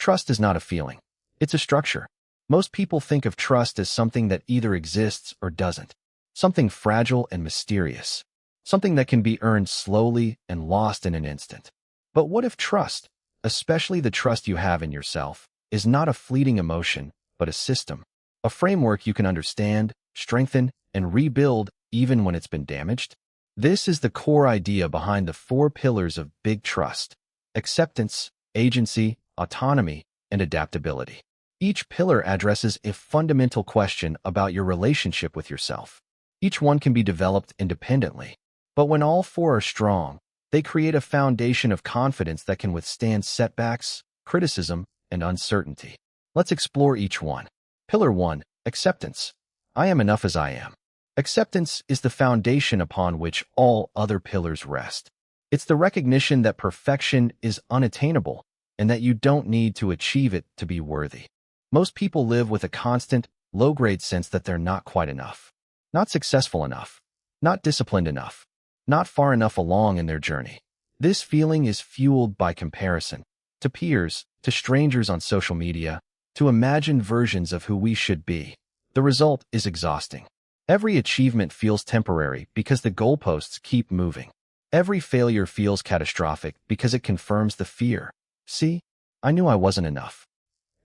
Trust is not a feeling. It's a structure. Most people think of trust as something that either exists or doesn't, something fragile and mysterious, something that can be earned slowly and lost in an instant. But what if trust, especially the trust you have in yourself, is not a fleeting emotion, but a system, a framework you can understand, strengthen, and rebuild even when it's been damaged? This is the core idea behind the 4 pillars of big trust: acceptance, agency, autonomy, and adaptability. Each pillar addresses a fundamental question about your relationship with yourself. Each one can be developed independently, but when all 4 are strong, they create a foundation of confidence that can withstand setbacks, criticism, and uncertainty. Let's explore each one. Pillar 1, acceptance. I am enough as I am. Acceptance is the foundation upon which all other pillars rest. It's the recognition that perfection is unattainable and that you don't need to achieve it to be worthy. Most people live with a constant, low-grade sense that they're not quite enough, not successful enough, not disciplined enough, not far enough along in their journey. This feeling is fueled by comparison, to peers, to strangers on social media, to imagined versions of who we should be. The result is exhausting. Every achievement feels temporary because the goalposts keep moving. Every failure feels catastrophic because it confirms the fear. See, I knew I wasn't enough.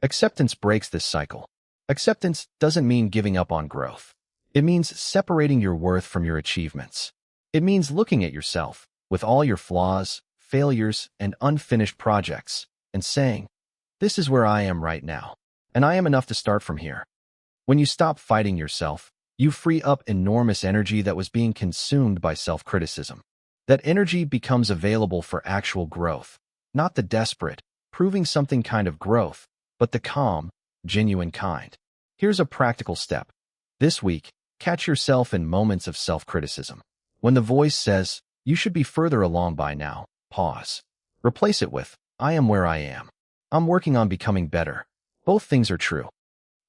Acceptance breaks this cycle. Acceptance doesn't mean giving up on growth. It means separating your worth from your achievements. It means looking at yourself, with all your flaws, failures, and unfinished projects, and saying, "This is where I am right now, and I am enough to start from here." When you stop fighting yourself, you free up enormous energy that was being consumed by self-criticism. That energy becomes available for actual growth, not the desperate, proving something kind of growth, but the calm, genuine kind. Here's a practical step. This week, catch yourself in moments of self-criticism. When the voice says, "You should be further along by now," pause. Replace it with, "I am where I am. I'm working on becoming better." Both things are true.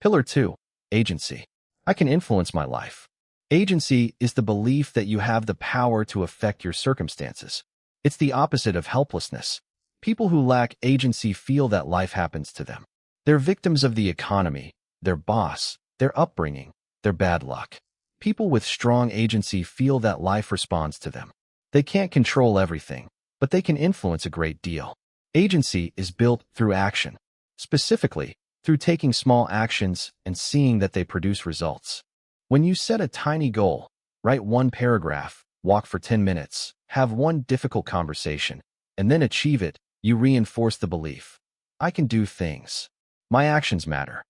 Pillar 2, agency. I can influence my life. Agency is the belief that you have the power to affect your circumstances. It's the opposite of helplessness. People who lack agency feel that life happens to them. They're victims of the economy, their boss, their upbringing, their bad luck. People with strong agency feel that life responds to them. They can't control everything, but they can influence a great deal. Agency is built through action, specifically through taking small actions and seeing that they produce results. When you set a tiny goal, write 1 paragraph, walk for 10 minutes, have 1 difficult conversation, and then achieve it, you reinforce the belief, "I can do things. My actions matter."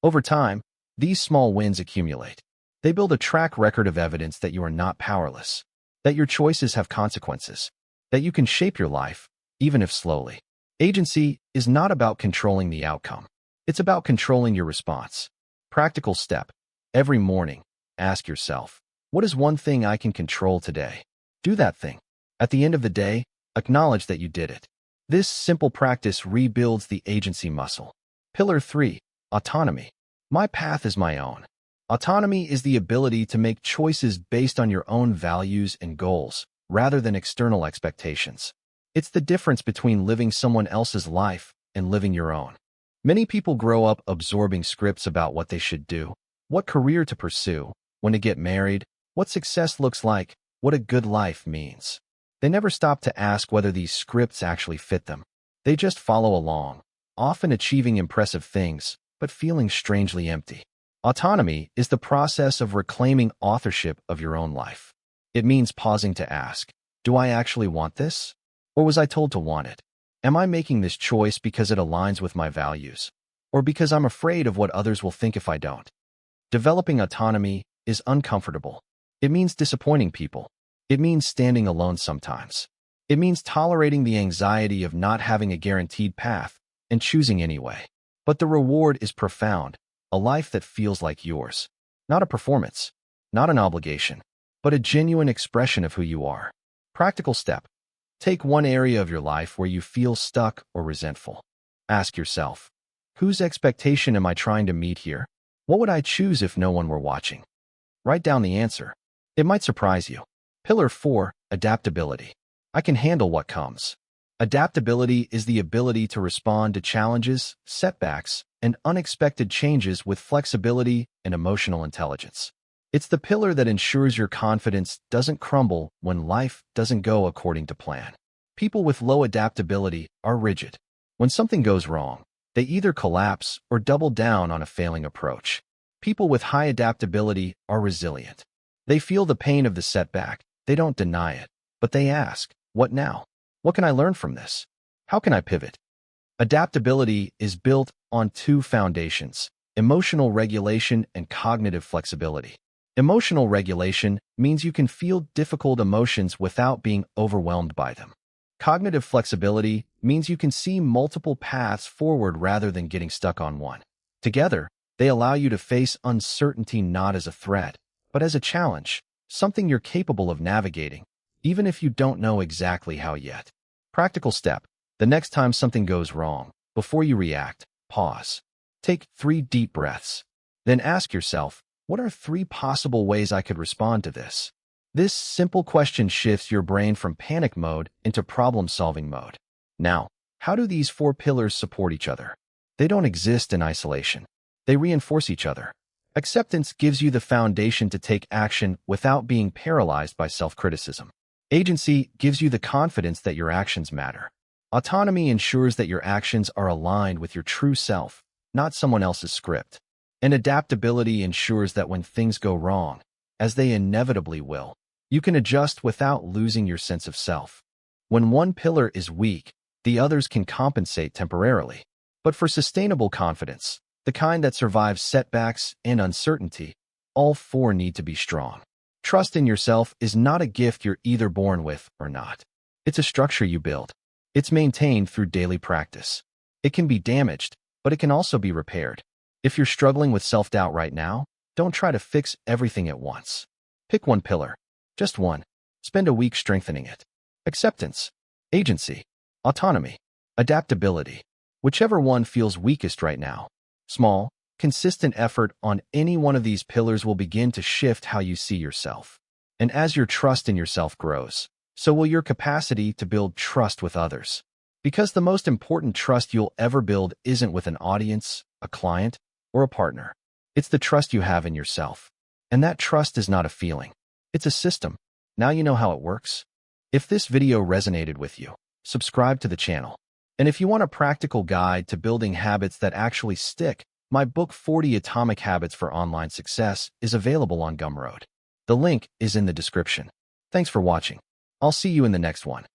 Over time, these small wins accumulate. They build a track record of evidence that you are not powerless, that your choices have consequences, that you can shape your life, even if slowly. Agency is not about controlling the outcome. It's about controlling your response. Practical step. Every morning, ask yourself, what is 1 thing I can control today? Do that thing. At the end of the day, acknowledge that you did it. This simple practice rebuilds the agency muscle. Pillar 3, autonomy. My path is my own. Autonomy is the ability to make choices based on your own values and goals, rather than external expectations. It's the difference between living someone else's life and living your own. Many people grow up absorbing scripts about what they should do, what career to pursue, when to get married, what success looks like, what a good life means. They never stop to ask whether these scripts actually fit them. They just follow along, often achieving impressive things, but feeling strangely empty. Autonomy is the process of reclaiming authorship of your own life. It means pausing to ask, do I actually want this? Or was I told to want it? Am I making this choice because it aligns with my values, or because I'm afraid of what others will think if I don't? Developing autonomy is uncomfortable. It means disappointing people. It means standing alone sometimes. It means tolerating the anxiety of not having a guaranteed path and choosing anyway. But the reward is profound, a life that feels like yours. Not a performance, not an obligation, but a genuine expression of who you are. Practical step. Take 1 area of your life where you feel stuck or resentful. Ask yourself, whose expectation am I trying to meet here? What would I choose if no one were watching? Write down the answer. It might surprise you. Pillar 4, adaptability. I can handle what comes. Adaptability is the ability to respond to challenges, setbacks, and unexpected changes with flexibility and emotional intelligence. It's the pillar that ensures your confidence doesn't crumble when life doesn't go according to plan. People with low adaptability are rigid. When something goes wrong, they either collapse or double down on a failing approach. People with high adaptability are resilient. They feel the pain of the setback. They don't deny it, but they ask, what now? What can I learn from this? How can I pivot? Adaptability is built on two foundations: emotional regulation and cognitive flexibility. Emotional regulation means you can feel difficult emotions without being overwhelmed by them. Cognitive flexibility means you can see multiple paths forward rather than getting stuck on one. Together, they allow you to face uncertainty not as a threat, but as a challenge, something you're capable of navigating, even if you don't know exactly how yet. Practical step: the next time something goes wrong, before you react, pause. Take 3 deep breaths. Then ask yourself, what are 3 possible ways I could respond to this? This simple question shifts your brain from panic mode into problem-solving mode. Now, how do these 4 pillars support each other? They don't exist in isolation. They reinforce each other. Acceptance gives you the foundation to take action without being paralyzed by self-criticism. Agency gives you the confidence that your actions matter. Autonomy ensures that your actions are aligned with your true self, not someone else's script. And adaptability ensures that when things go wrong, as they inevitably will, you can adjust without losing your sense of self. When one pillar is weak, the others can compensate temporarily. But for sustainable confidence, the kind that survives setbacks and uncertainty, all 4 need to be strong. Trust in yourself is not a gift you're either born with or not. It's a structure you build. It's maintained through daily practice. It can be damaged, but it can also be repaired. If you're struggling with self-doubt right now, don't try to fix everything at once. Pick one pillar, just one. Spend a week strengthening it. Acceptance, agency, autonomy, adaptability. Whichever one feels weakest right now. Small, consistent effort on any one of these pillars will begin to shift how you see yourself. And as your trust in yourself grows, so will your capacity to build trust with others. Because the most important trust you'll ever build isn't with an audience, a client, or a partner. It's the trust you have in yourself. And that trust is not a feeling. It's a system. Now you know how it works. If this video resonated with you, subscribe to the channel. And if you want a practical guide to building habits that actually stick, my book 40 Atomic Habits for Online Success is available on Gumroad. The link is in the description. Thanks for watching. I'll see you in the next one.